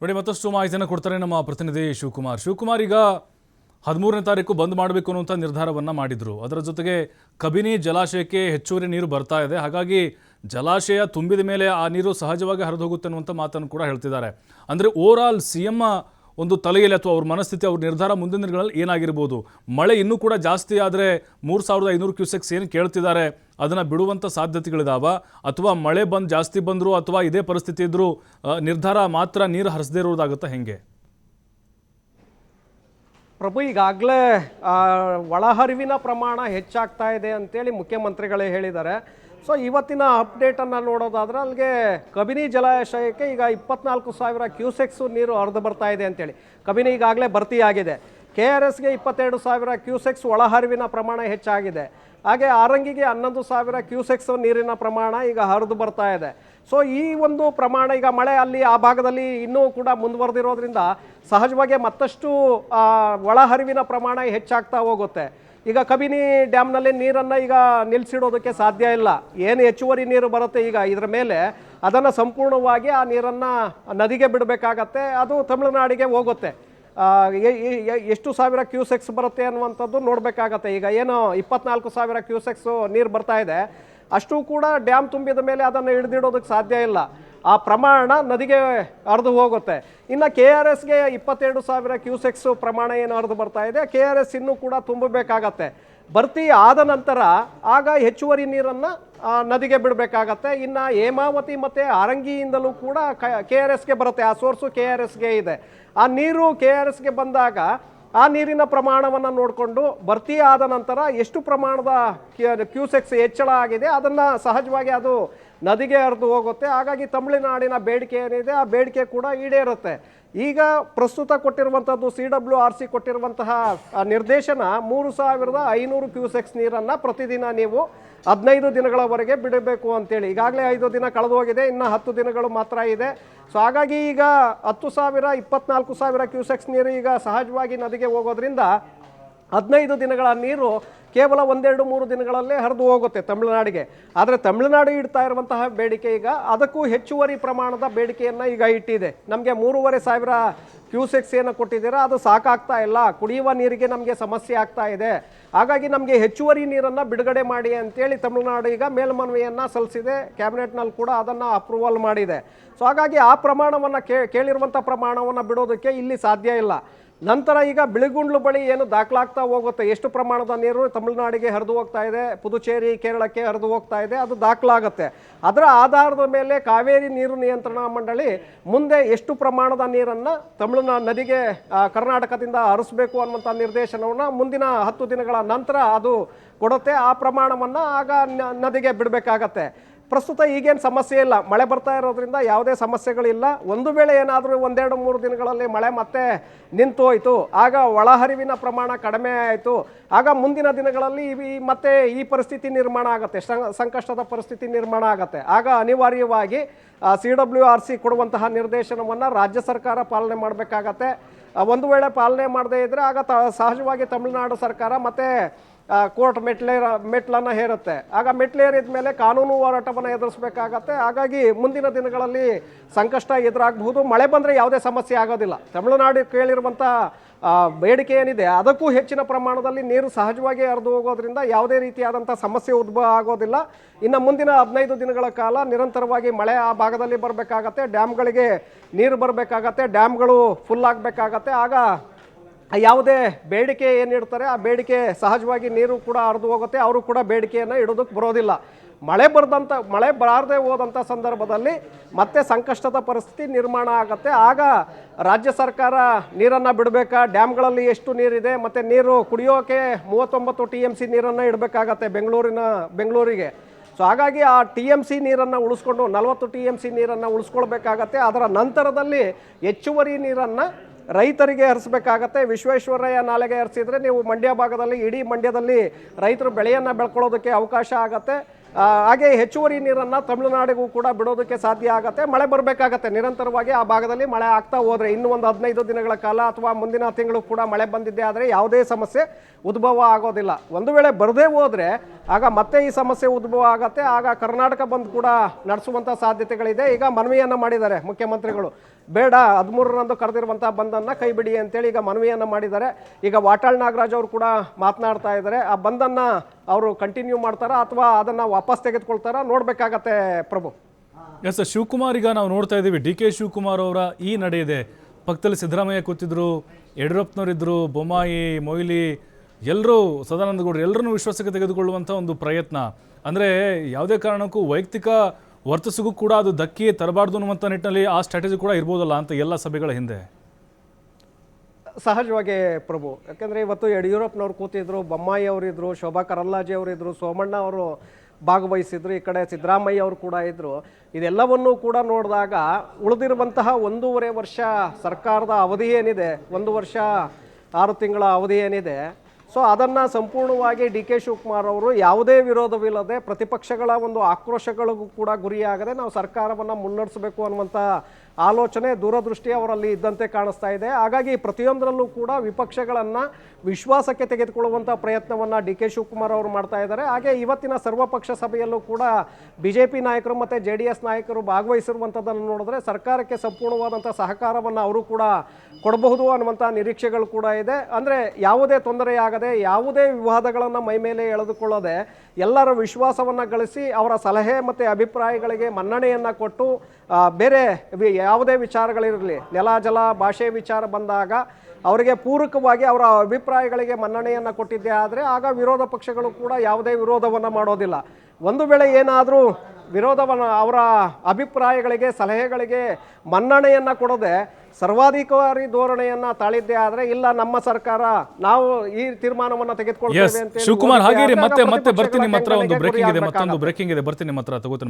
ನೋಡಿ ಮತ್ತಷ್ಟು ಮಾಹಿತಿಯನ್ನು ಕೊಡ್ತಾರೆ ನಮ್ಮ ಪ್ರತಿನಿಧಿ ಶಿವಕುಮಾರ್. ಈಗ 13ನೇ ತಾರೀಕು ಬಂದ್ ಮಾಡಬೇಕು ಅನ್ನುವಂಥ ನಿರ್ಧಾರವನ್ನು ಮಾಡಿದ್ರು. ಅದರ ಜೊತೆಗೆ ಕಬಿನಿ ಜಲಾಶಯಕ್ಕೆ ಹೆಚ್ಚುವರಿ ನೀರು ಬರ್ತಾ ಇದೆ. ಹಾಗಾಗಿ ಜಲಾಶಯ ತುಂಬಿದ ಮೇಲೆ ಆ ನೀರು ಸಹಜವಾಗಿ ಹರಿದು ಹೋಗುತ್ತೆ ಅನ್ನುವಂಥ ಮಾತನ್ನು ಕೂಡ ಹೇಳ್ತಿದ್ದಾರೆ. ಅಂದರೆ ಓವರಾಲ್ CM ಒಂದು ತಲೆಯಲ್ಲಿ ಅಥವಾ ಅವ್ರ ಮನಸ್ಥಿತಿ, ಅವ್ರ ನಿರ್ಧಾರ ಮುಂದಿನ ದಿನಗಳಲ್ಲಿ ಏನಾಗಿರ್ಬೋದು? ಮಳೆ ಇನ್ನೂ ಕೂಡ ಜಾಸ್ತಿ ಆದರೆ 3500 ಕ್ಯೂಸೆಕ್ಸ್ ಏನು ಕೇಳ್ತಿದ್ದಾರೆ ಅದನ್ನು ಬಿಡುವಂಥ ಸಾಧ್ಯತೆಗಳಿದಾವ, ಅಥವಾ ಮಳೆ ಜಾಸ್ತಿ ಬಂದರೂ ಅಥವಾ ಇದೇ ಪರಿಸ್ಥಿತಿ ಇದ್ದರೂ ನಿರ್ಧಾರ ಮಾತ್ರ ನೀರು ಹರಿಸದೇ ಇರೋದಾಗುತ್ತಾ ಹೆಂಗೆ? ಪ್ರಭು, ಈಗಾಗಲೇ ಒಳಹರಿವಿನ ಪ್ರಮಾಣ ಹೆಚ್ಚಾಗ್ತಾ ಇದೆ ಅಂತೇಳಿ ಮುಖ್ಯಮಂತ್ರಿಗಳೇ ಹೇಳಿದ್ದಾರೆ. ಸೊ ಇವತ್ತಿನ ಅಪ್ಡೇಟನ್ನು ನೋಡೋದಾದ್ರೆ ಅಲ್ಲಿಗೆ ಕಬಿನಿ ಜಲಾಶಯಕ್ಕೆ ಈಗ 24,000 ಕ್ಯೂಸೆಕ್ಸು ನೀರು ಹರಿದು ಬರ್ತಾ ಇದೆ ಅಂತೇಳಿ. ಕಬಿನಿ ಈಗಾಗಲೇ ಭರ್ತಿಯಾಗಿದೆ. KRSಗೆ 22,000 ಕ್ಯೂಸೆಕ್ಸ್ ಒಳಹರಿವಿನ ಪ್ರಮಾಣ ಹೆಚ್ಚಾಗಿದೆ. ಹಾಗೆ ಆರಂಗಿಗೆ 11,000 ಕ್ಯೂಸೆಕ್ಸ್ ನೀರಿನ ಪ್ರಮಾಣ ಈಗ ಹರಿದು ಬರ್ತಾ ಇದೆ. ಸೊ ಈ ಒಂದು ಪ್ರಮಾಣ ಈಗ ಮಳೆ ಅಲ್ಲಿ ಆ ಭಾಗದಲ್ಲಿ ಇನ್ನೂ ಕೂಡ ಮುಂದುವರೆದಿರೋದ್ರಿಂದ ಸಹಜವಾಗಿ ಮತ್ತಷ್ಟು ಒಳಹರಿವಿನ ಪ್ರಮಾಣ ಹೆಚ್ಚಾಗ್ತಾ ಹೋಗುತ್ತೆ. ಈಗ ಕಬಿನಿ ಡ್ಯಾಮ್ನಲ್ಲಿ ನೀರನ್ನು ಈಗ ನಿಲ್ಲಿಸಿಡೋದಕ್ಕೆ ಸಾಧ್ಯ ಇಲ್ಲ. ಏನು ಹೆಚ್ಚುವರಿ ನೀರು ಬರುತ್ತೆ ಈಗ ಇದರ ಮೇಲೆ ಅದನ್ನು ಸಂಪೂರ್ಣವಾಗಿ ಆ ನೀರನ್ನು ನದಿಗೆ ಬಿಡಬೇಕಾಗತ್ತೆ. ಅದು ತಮಿಳುನಾಡಿಗೆ ಹೋಗುತ್ತೆ. ಎಷ್ಟು ಸಾವಿರ ಕ್ಯೂಸೆಕ್ಸ್ ಬರುತ್ತೆ ಅನ್ನುವಂಥದ್ದು ನೋಡಬೇಕಾಗತ್ತೆ. ಈಗ ಏನು 24,000 ಕ್ಯೂಸೆಕ್ಸು ನೀರು ಬರ್ತಾ ಇದೆ, ಅಷ್ಟು ಕೂಡ ಡ್ಯಾಮ್ ತುಂಬಿದ ಮೇಲೆ ಅದನ್ನು ಹಿಡಿದಿಡೋದಕ್ಕೆ ಸಾಧ್ಯ ಇಲ್ಲ. ಆ ಪ್ರಮಾಣ ನದಿಗೆ ಹರಿದು ಹೋಗುತ್ತೆ. ಇನ್ನು KRSಗೆ 22,000 ಕ್ಯೂಸೆಕ್ಸು ಪ್ರಮಾಣ ಏನು ಹರಿದು ಬರ್ತಾ ಇದೆ, KRS ಇನ್ನೂ ಕೂಡ ತುಂಬಬೇಕಾಗತ್ತೆ. ಭರ್ತಿ ಆದ ನಂತರ ಆಗ ಹೆಚ್ಚುವರಿ ನೀರನ್ನು ನದಿಗೆ ಬಿಡಬೇಕಾಗತ್ತೆ. ಇನ್ನು ಹೇಮಾವತಿ ಮತ್ತು ಆರಂಗಿಯಿಂದಲೂ ಕೂಡ KRSಗೆ ಬರುತ್ತೆ. ಆ ಸೋರ್ಸು KRSಗೆ ಇದೆ. ಆ ನೀರು KRSಗೆ ಬಂದಾಗ ಆ ನೀರಿನ ಪ್ರಮಾಣವನ್ನು ನೋಡಿಕೊಂಡು ಭರ್ತಿ ಆದ ನಂತರ ಎಷ್ಟು ಪ್ರಮಾಣದ ಕ್ಯೂಸೆಕ್ಸ್ ಹೆಚ್ಚಳ ಆಗಿದೆ ಅದನ್ನು ಸಹಜವಾಗಿ ಅದು ನದಿಗೆ ಹರಿದು ಹೋಗುತ್ತೆ. ಹಾಗಾಗಿ ತಮಿಳುನಾಡಿನ ಬೇಡಿಕೆ ಏನಿದೆ ಆ ಬೇಡಿಕೆ ಕೂಡ ಈಡೇರುತ್ತೆ. ಈಗ ಪ್ರಸ್ತುತ ಕೊಟ್ಟಿರುವಂಥದ್ದು CWRC ಕೊಟ್ಟಿರುವಂತಹ ನಿರ್ದೇಶನ 3,500 ಕ್ಯೂಸೆಕ್ಸ್ ನೀರನ್ನು ಪ್ರತಿದಿನ ನೀವು 15 ದಿನಗಳವರೆಗೆ ಬಿಡಬೇಕು ಅಂತೇಳಿ. ಈಗಾಗಲೇ 5 ದಿನ ಕಳೆದು ಹೋಗಿದೆ, ಇನ್ನು 10 ದಿನಗಳು ಮಾತ್ರ ಇದೆ. ಸೊ ಹಾಗಾಗಿ ಈಗ 10,000 24,000 ಕ್ಯೂಸೆಕ್ಸ್ ನೀರು ಈಗ ಸಹಜವಾಗಿ ನದಿಗೆ ಹೋಗೋದ್ರಿಂದ 15 ದಿನಗಳ ನೀರು ಕೇವಲ 1-2-3 ದಿನಗಳಲ್ಲೇ ಹರಿದು ಹೋಗುತ್ತೆ ತಮಿಳುನಾಡಿಗೆ. ಆದರೆ ತಮಿಳುನಾಡು ಇಡ್ತಾ ಇರುವಂತಹ ಬೇಡಿಕೆ ಈಗ ಅದಕ್ಕೂ ಹೆಚ್ಚುವರಿ ಪ್ರಮಾಣದ ಬೇಡಿಕೆಯನ್ನು ಈಗ ಇಟ್ಟಿದೆ. ನಮಗೆ 3,500 ಕ್ಯೂಸೆಕ್ಸ್ ಏನು ಕೊಟ್ಟಿದ್ದೀರಾ ಅದು ಸಾಕಾಗ್ತಾ ಇಲ್ಲ, ಕುಡಿಯುವ ನೀರಿಗೆ ನಮಗೆ ಸಮಸ್ಯೆ ಆಗ್ತಾ ಇದೆ, ಹಾಗಾಗಿ ನಮಗೆ ಹೆಚ್ಚುವರಿ ನೀರನ್ನು ಬಿಡುಗಡೆ ಮಾಡಿ ಅಂತೇಳಿ ತಮಿಳುನಾಡು ಈಗ ಮೇಲ್ಮನವಿಯನ್ನು ಸಲ್ಲಿಸಿದೆ. ಕ್ಯಾಬಿನೆಟ್ನಲ್ಲಿ ಕೂಡ ಅದನ್ನು ಅಪ್ರೂವಲ್ ಮಾಡಿದೆ. ಸೊ ಹಾಗಾಗಿ ಆ ಪ್ರಮಾಣವನ್ನು ಕೇಳಿರುವಂಥ ಪ್ರಮಾಣವನ್ನು ಬಿಡೋದಕ್ಕೆ ಇಲ್ಲಿ ಸಾಧ್ಯ ಇಲ್ಲ. ನಂತರ ಈಗ ಬಿಳಿಗುಂಡ್ಲು ಬಳಿ ಏನು ದಾಖಲಾಗ್ತಾ ಹೋಗುತ್ತೆ, ಎಷ್ಟು ಪ್ರಮಾಣದ ನೀರು ತಮಿಳುನಾಡಿಗೆ ಹರಿದು ಹೋಗ್ತಾ ಇದೆ, ಪುದುಚೇರಿ ಕೇರಳಕ್ಕೆ ಹರಿದು ಹೋಗ್ತಾ ಇದೆ, ಅದು ದಾಖಲಾಗುತ್ತೆ. ಅದರ ಆಧಾರದ ಮೇಲೆ ಕಾವೇರಿ ನೀರು ನಿಯಂತ್ರಣ ಮಂಡಳಿ ಮುಂದೆ ಎಷ್ಟು ಪ್ರಮಾಣದ ನೀರನ್ನು ನದಿಗೆ ಕರ್ನಾಟಕದಿಂದ ಹರಿಸಬೇಕು ಅನ್ನುವಂಥ ನಿರ್ದೇಶನವನ್ನು ಮುಂದಿನ 10 ದಿನಗಳ ನಂತರ ಅದು ಕೊಡುತ್ತೆ. ಆ ಪ್ರಮಾಣವನ್ನು ಆಗ ನದಿಗೆ ಬಿಡಬೇಕಾಗತ್ತೆ. ಪ್ರಸ್ತುತ ಈಗೇನು ಸಮಸ್ಯೆ ಇಲ್ಲ, ಮಳೆ ಬರ್ತಾ ಇರೋದ್ರಿಂದ ಯಾವುದೇ ಸಮಸ್ಯೆಗಳಿಲ್ಲ. ಒಂದು ವೇಳೆ ಏನಾದರೂ 1-2-3 ದಿನಗಳಲ್ಲಿ ಮಳೆ ಮತ್ತೆ ನಿಂತು ಹೋಯಿತು, ಆಗ ಒಳಹರಿವಿನ ಪ್ರಮಾಣ ಕಡಿಮೆ ಆಯಿತು, ಆಗ ಮುಂದಿನ ದಿನಗಳಲ್ಲಿ ಮತ್ತೆ ಈ ಪರಿಸ್ಥಿತಿ ನಿರ್ಮಾಣ ಆಗುತ್ತೆ, ಸಂಕಷ್ಟದ ಪರಿಸ್ಥಿತಿ ನಿರ್ಮಾಣ ಆಗುತ್ತೆ. ಆಗ ಅನಿವಾರ್ಯವಾಗಿ CWRC ಕೊಡುವಂತಹ ನಿರ್ದೇಶನವನ್ನು ರಾಜ್ಯ ಸರ್ಕಾರ ಪಾಲನೆ ಮಾಡಬೇಕಾಗತ್ತೆ. ಒಂದು ವೇಳೆ ಪಾಲನೆ ಮಾಡದೇ ಇದ್ದರೆ ಆಗ ಸಹಜವಾಗಿ ತಮಿಳುನಾಡು ಸರ್ಕಾರ ಮತ್ತು ಕೋರ್ಟ್ ಮೆಟ್ಲನ್ನು ಹೇರುತ್ತೆ. ಆಗ ಮೆಟ್ಲೇರಿದ ಮೇಲೆ ಕಾನೂನು ಹೋರಾಟವನ್ನು ಎದುರಿಸಬೇಕಾಗತ್ತೆ. ಹಾಗಾಗಿ ಮುಂದಿನ ದಿನಗಳಲ್ಲಿ ಸಂಕಷ್ಟ ಎದುರಾಗಬಹುದು. ಮಳೆ ಬಂದರೆ ಯಾವುದೇ ಸಮಸ್ಯೆ ಆಗೋದಿಲ್ಲ. ತಮಿಳುನಾಡು ಕೇಳಿರುವಂಥ ಬೇಡಿಕೆ ಏನಿದೆ ಅದಕ್ಕೂ ಹೆಚ್ಚಿನ ಪ್ರಮಾಣದಲ್ಲಿ ನೀರು ಸಹಜವಾಗಿ ಹರಿದು ಹೋಗೋದ್ರಿಂದ ಯಾವುದೇ ರೀತಿಯಾದಂಥ ಸಮಸ್ಯೆ ಉದ್ಭವ ಆಗೋದಿಲ್ಲ. ಇನ್ನು ಮುಂದಿನ 15 ದಿನಗಳ ಕಾಲ ನಿರಂತರವಾಗಿ ಮಳೆ ಆ ಭಾಗದಲ್ಲಿ ಬರಬೇಕಾಗತ್ತೆ. ಡ್ಯಾಮ್ಗಳಿಗೆ ನೀರು ಬರಬೇಕಾಗತ್ತೆ, ಡ್ಯಾಮ್ಗಳು ಫುಲ್ ಆಗಬೇಕಾಗತ್ತೆ. ಆಗ ಯಾವುದೇ ಬೇಡಿಕೆ ಏನಿಡ್ತಾರೆ ಆ ಬೇಡಿಕೆ ಸಹಜವಾಗಿ ನೀರು ಕೂಡ ಹರಿದು ಹೋಗುತ್ತೆ. ಅವರು ಕೂಡ ಬೇಡಿಕೆಯನ್ನು ಇಡೋದಕ್ಕೆ ಬರೋದಿಲ್ಲ. ಮಳೆ ಬರದೇ ಹೋದಂಥ ಸಂದರ್ಭದಲ್ಲಿ ಮತ್ತೆ ಸಂಕಷ್ಟದ ಪರಿಸ್ಥಿತಿ ನಿರ್ಮಾಣ ಆಗುತ್ತೆ. ಆಗ ರಾಜ್ಯ ಸರ್ಕಾರ ನೀರನ್ನು ಬಿಡಬೇಕಾ, ಡ್ಯಾಮ್ಗಳಲ್ಲಿ ಎಷ್ಟು ನೀರಿದೆ, ಮತ್ತು ನೀರು ಕುಡಿಯೋಕೆ 39 TMC ನೀರನ್ನು ಇಡಬೇಕಾಗತ್ತೆ ಬೆಂಗಳೂರಿಗೆ. ಸೊ ಹಾಗಾಗಿ ಆ TMC ನೀರನ್ನು ಉಳಿಸ್ಕೊಂಡು 40 TMC ನೀರನ್ನು ಉಳಿಸ್ಕೊಳ್ಬೇಕಾಗತ್ತೆ. ಅದರ ನಂತರದಲ್ಲಿ ಹೆಚ್ಚುವರಿ ನೀರನ್ನು ರೈತರಿಗೆ ಹರಿಸಬೇಕಾಗತ್ತೆ. ವಿಶ್ವೇಶ್ವರಯ್ಯ ನಾಲೆಗೆ ಹರಿಸಿದ್ರೆ ನೀವು ಮಂಡ್ಯ ಭಾಗದಲ್ಲಿ, ಇಡೀ ಮಂಡ್ಯದಲ್ಲಿ ರೈತರು ಬೆಳೆಯನ್ನು ಬೆಳ್ಕೊಳ್ಳೋದಕ್ಕೆ ಅವಕಾಶ ಆಗುತ್ತೆ. ಹಾಗೆ ಹೆಚ್ಚುವರಿ ನೀರನ್ನು ತಮಿಳುನಾಡಿಗೂ ಕೂಡ ಬಿಡೋದಕ್ಕೆ ಸಾಧ್ಯ ಆಗುತ್ತೆ. ಮಳೆ ಬರಬೇಕಾಗತ್ತೆ ನಿರಂತರವಾಗಿ ಆ ಭಾಗದಲ್ಲಿ. ಮಳೆ ಆಗ್ತಾ ಹೋದರೆ ಇನ್ನೂ ಒಂದು 15 ದಿನಗಳ ಕಾಲ ಅಥವಾ ಮುಂದಿನ ತಿಂಗಳು ಕೂಡ ಮಳೆ ಬಂದಿದ್ದೆ ಆದರೆ ಯಾವುದೇ ಸಮಸ್ಯೆ ಉದ್ಭವ ಆಗೋದಿಲ್ಲ. ಒಂದು ವೇಳೆ ಬರದೇ ಹೋದರೆ ಆಗ ಮತ್ತೆ ಈ ಸಮಸ್ಯೆ ಉದ್ಭವ ಆಗುತ್ತೆ. ಆಗ ಕರ್ನಾಟಕ ಬಂದ್ ಕೂಡ ನಡೆಸುವಂಥ ಸಾಧ್ಯತೆಗಳಿದೆ. ಈಗ ಮನವಿಯನ್ನು ಮಾಡಿದ್ದಾರೆ ಮುಖ್ಯಮಂತ್ರಿಗಳು, ಬೇಡ 13ರಂದು ಕರೆದಿರುವಂಥ ಬಂದನ್ನು ಕೈ ಬಿಡಿ ಅಂತೇಳಿ ಈಗ ಮನವಿಯನ್ನು ಮಾಡಿದ್ದಾರೆ. ಈಗ ವಾಟಾಳ್ ನಾಗರಾಜ್ ಅವರು ಕೂಡ ಮಾತನಾಡ್ತಾ ಇದ್ದಾರೆ. ಆ ಬಂದನ್ನು ಅವರು ಕಂಟಿನ್ಯೂ ಮಾಡ್ತಾರಾ ಅಥವಾ ಅದನ್ನು ವಾಪಸ್ ತೆಗೆದುಕೊಳ್ತಾರಾ ನೋಡಬೇಕಾಗತ್ತೆ ಪ್ರಭು. ಎಸ್ ಶಿವಕುಮಾರ್, ಈಗ ನಾವು ನೋಡ್ತಾ ಇದ್ದೀವಿ ಡಿ ಕೆ ಶಿವಕುಮಾರ್ ಅವರ ಈ ನಡೆ ಇದೆ. ಪಕ್ಕದಲ್ಲಿ ಸಿದ್ದರಾಮಯ್ಯ ಕೂತಿದ್ರು, ಯಡಿಯೂರಪ್ಪನವರಿದ್ದರು, ಬೊಮ್ಮಾಯಿ, ಮೊಯ್ಲಿ, ಎಲ್ಲರೂ, ಸದಾನಂದ ಗೌಡರು ಎಲ್ಲರನ್ನೂ ವಿಶ್ವಾಸಕ್ಕೆ ತೆಗೆದುಕೊಳ್ಳುವಂಥ ಒಂದು ಪ್ರಯತ್ನ. ಅಂದರೆ ಯಾವುದೇ ಕಾರಣಕ್ಕೂ ವೈಯಕ್ತಿಕ ವರ್ತಿಸಿಗೂ ಕೂಡ ಅದು ಧಕ್ಕಿ ತರಬಾರ್ದು ಅನ್ನುವಂಥ ನಿಟ್ಟಿನಲ್ಲಿ ಆ ಸ್ಟ್ರಾಟಜಿ ಕೂಡ ಇರ್ಬೋದಲ್ಲ ಅಂತ ಎಲ್ಲ ಸಭೆಗಳ ಹಿಂದೆ. ಸಹಜವಾಗಿ ಪ್ರಭು, ಯಾಕೆಂದರೆ ಇವತ್ತು ಯಡಿಯೂರಪ್ಪನವ್ರು ಕೂತಿದ್ರು, ಬೊಮ್ಮಾಯಿ ಅವರಿದ್ದರು, ಶೋಭಾ ಕರಂದ್ಲಾಜೆ ಅವರಿದ್ದರು, ಸೋಮಣ್ಣ ಅವರು ಭಾಗವಹಿಸಿದ್ರು, ಈ ಕಡೆ ಸಿದ್ದರಾಮಯ್ಯ ಅವರು ಕೂಡ ಇದ್ದರು. ಇದೆಲ್ಲವನ್ನೂ ಕೂಡ ನೋಡಿದಾಗ ಉಳಿದಿರುವಂತಹ 1.5 ವರ್ಷ ಸರ್ಕಾರದ ಅವಧಿ ಏನಿದೆ, 1 ವರ್ಷ 6 ತಿಂಗಳ ಅವಧಿ ಏನಿದೆ, ಸೊ ಅದನ್ನು ಸಂಪೂರ್ಣವಾಗಿ ಡಿ ಕೆ ಶಿವಕುಮಾರ್ ಅವರು ಯಾವುದೇ ವಿರೋಧವಿಲ್ಲದೆ ಪ್ರತಿಪಕ್ಷಗಳ ಒಂದು ಆಕ್ರೋಶಗಳಿಗೂ ಕೂಡ ಗುರಿಯಾಗದೆ ನಾವು ಸರ್ಕಾರವನ್ನು ಮುನ್ನಡೆಸಬೇಕು ಅನ್ನುವಂಥ ಆಲೋಚನೆ, ದೂರದೃಷ್ಟಿ ಅವರಲ್ಲಿ ಇದ್ದಂತೆ ಕಾಣಿಸ್ತಾ ಇದೆ. ಹಾಗಾಗಿ ಪ್ರತಿಯೊಂದರಲ್ಲೂ ಕೂಡ ವಿಪಕ್ಷಗಳನ್ನು ವಿಶ್ವಾಸಕ್ಕೆ ತೆಗೆದುಕೊಳ್ಳುವಂಥ ಪ್ರಯತ್ನವನ್ನು ಡಿ ಕೆ ಶಿವಕುಮಾರ್ ಅವರು ಮಾಡ್ತಾ ಇದ್ದಾರೆ. ಹಾಗೆ ಇವತ್ತಿನ ಸರ್ವಪಕ್ಷ ಸಭೆಯಲ್ಲೂ ಕೂಡ BJP ನಾಯಕರು ಮತ್ತು JDS ನಾಯಕರು ಭಾಗವಹಿಸಿರುವಂಥದ್ದನ್ನು ನೋಡಿದ್ರೆ ಸರ್ಕಾರಕ್ಕೆ ಸಂಪೂರ್ಣವಾದಂಥ ಸಹಕಾರವನ್ನು ಅವರು ಕೂಡ ಕೊಡಬಹುದು ಅನ್ನುವಂಥ ನಿರೀಕ್ಷೆಗಳು ಕೂಡ ಇದೆ. ಅಂದರೆ ಯಾವುದೇ ತೊಂದರೆಯಾಗದೆ, ಯಾವುದೇ ವಿವಾದಗಳನ್ನು ಮೈ ಮೇಲೆ ಎಳೆದುಕೊಳ್ಳದೆ ಎಲ್ಲರ ವಿಶ್ವಾಸವನ್ನು ಗಳಿಸಿ ಅವರ ಸಲಹೆ ಮತ್ತು ಅಭಿಪ್ರಾಯಗಳಿಗೆ ಮನ್ನಣೆಯನ್ನು ಕೊಟ್ಟು ಬೇರೆ ಯಾವುದೇ ವಿಚಾರಗಳಿರಲಿ, ನೆಲ ಜಲ ಭಾಷೆ ವಿಚಾರ ಬಂದಾಗ ಅವರಿಗೆ ಪೂರಕವಾಗಿ ಅವರ ಅಭಿಪ್ರಾಯಗಳಿಗೆ ಮನ್ನಣೆಯನ್ನು ಕೊಟ್ಟಿದ್ದೇ ಆದರೆ ಆಗ ವಿರೋಧ ಪಕ್ಷಗಳು ಕೂಡ ಯಾವುದೇ ವಿರೋಧವನ್ನು ಮಾಡೋದಿಲ್ಲ. ಒಂದು ವೇಳೆ ಏನಾದರೂ ವಿರೋಧವನ್ನು, ಅವರ ಅಭಿಪ್ರಾಯಗಳಿಗೆ ಸಲಹೆಗಳಿಗೆ ಮನ್ನಣೆಯನ್ನು ಕೊಡದೆ ಸರ್ವಾಧಿಕಾರಿ ಧೋರಣೆಯನ್ನು ತಾಳಿದ್ದೇ ಆದರೆ ಇಲ್ಲ ನಮ್ಮ ಸರ್ಕಾರ ನಾವು ಈ ತೀರ್ಮಾನವನ್ನು ತೆಗೆದುಕೊಳ್ತೇವೆ ಅಂತ ಶಿವಕುಮಾರ್, ಹಾಗೇರಿ ಮತ್ತೆ ಬರ್ತೀನಿ ನಿಮ್ಮ ಹತ್ರ. ಒಂದು ಬ್ರೇಕಿಂಗ್ ಇದೆ, ಮತ್ತೊಂದು ಬ್ರೇಕಿಂಗ್ ಇದೆ, ಬರ್ತೀನಿ ನಿಮ್ಮ ಹತ್ರ ತಗೋತೀನಿ.